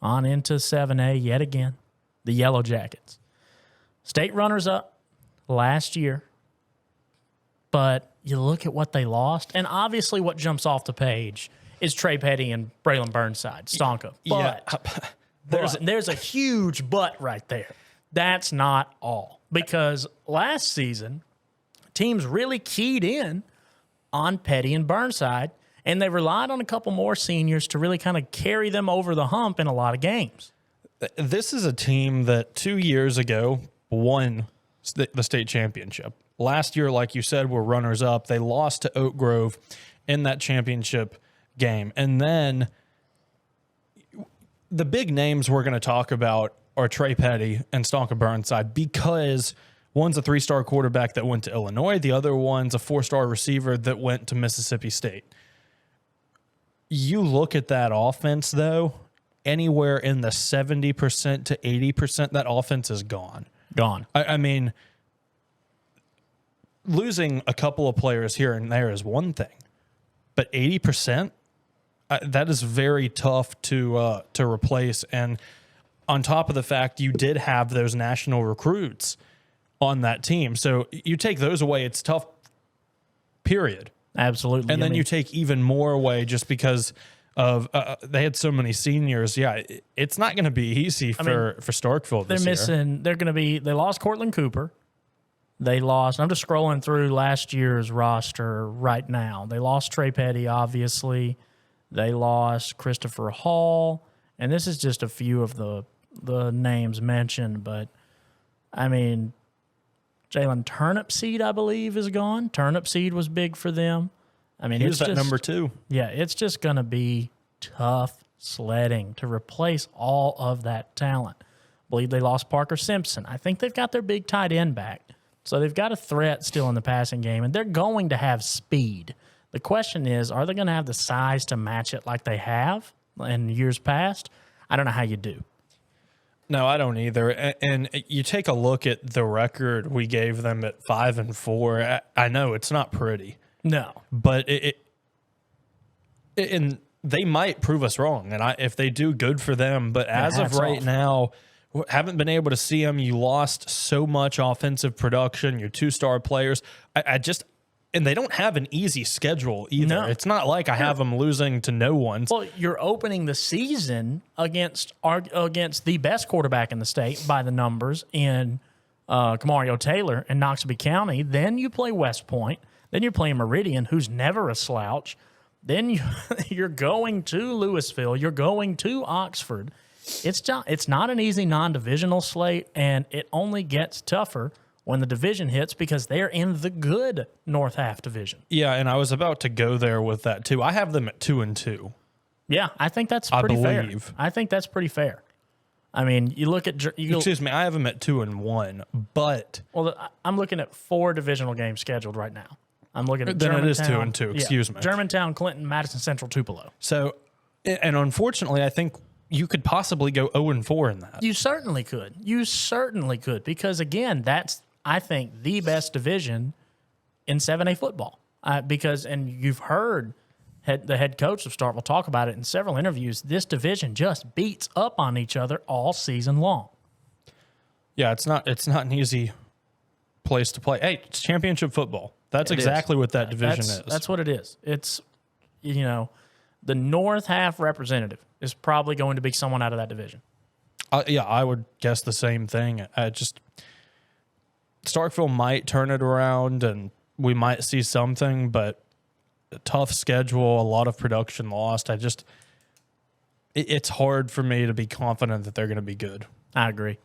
on into 7A yet again, the Yellowjackets. State runners-up last year, but you look at what they lost, and obviously what jumps off the page is Trey Petty and Braylon Burnside, Stonka. But there's a huge but right there. That's not all. Because last season, teams really keyed in on Petty and Burnside, and they relied on a couple more seniors to really kind of carry them over the hump in a lot of games. This is a team that 2 years ago won the state championship. Last year, like you said, were runners-up. They lost to Oak Grove in that championship game. And then the big names we're going to talk about are Trey Petty and Starkville Burnside, because one's a 3-star quarterback that went to Illinois. The other one's a 4-star receiver that went to Mississippi State. You look at that offense, though, anywhere in the 70% to 80%, that offense is gone. Gone. I mean, losing a couple of players here and there is one thing, but 80%, that is very tough to replace. And on top of the fact you did have those national recruits on that team, so you take those away, it's tough, period. Absolutely. And then you take even more away just because of they had so many seniors. Yeah, it's not going to be easy for Starkville this year. They lost Courtland Cooper. They lost, I'm just scrolling through last year's roster right now. They lost Trey Petty, obviously. They lost Christopher Hall. And this is just a few of the names mentioned. But, I mean, Jalen Turnipseed, I believe, is gone. Turnipseed was big for them. I mean, he was that number 2. Yeah, it's just going to be tough sledding to replace all of that talent. I believe they lost Parker Simpson. I think they've got their big tight end back. So they've got a threat still in the passing game, and they're going to have speed. The question is, are they going to have the size to match it like they have in years past? I don't know how you do. No, I don't either. And you take a look at the record we gave them at 5-4. I know it's not pretty. No, but and they might prove us wrong. And if they do, good for them. But as of right now, haven't been able to see them. You lost so much offensive production. Your 2-star players. And they don't have an easy schedule either. No. It's not like I have them losing to no one. Well, you're opening the season against the best quarterback in the state by the numbers in Camario Taylor in Noxubee County. Then you play West Point. Then you're playing Meridian, who's never a slouch. Then you're going to Louisville. You're going to Oxford. It's not an easy non-divisional slate, and it only gets tougher when the division hits because they're in the good North Half division. Yeah, and I was about to go there with that too. I have them at 2-2. Yeah, I think that's pretty fair. I think that's pretty fair. I mean, you look at... Excuse me, I have them at 2-1, but... Well, I'm looking at 4 divisional games scheduled right now. I'm looking at Then Germantown. It is 2-2, excuse me. Germantown, Clinton, Madison Central, Tupelo. So, and unfortunately, I think you could possibly go 0-4 in that. You certainly could. Because, again, that's, I think, the best division in 7A football. And you've heard the head coach of Starkville talk about it in several interviews. This division just beats up on each other all season long. Yeah, it's not an easy place to play. Hey, it's championship football. That's exactly what that division is. That's what it is. It's, the North Half representative is probably going to be someone out of that division. Yeah, I would guess the same thing. Starkville might turn it around and we might see something, but a tough schedule, a lot of production lost. It's hard for me to be confident that they're going to be good. I agree.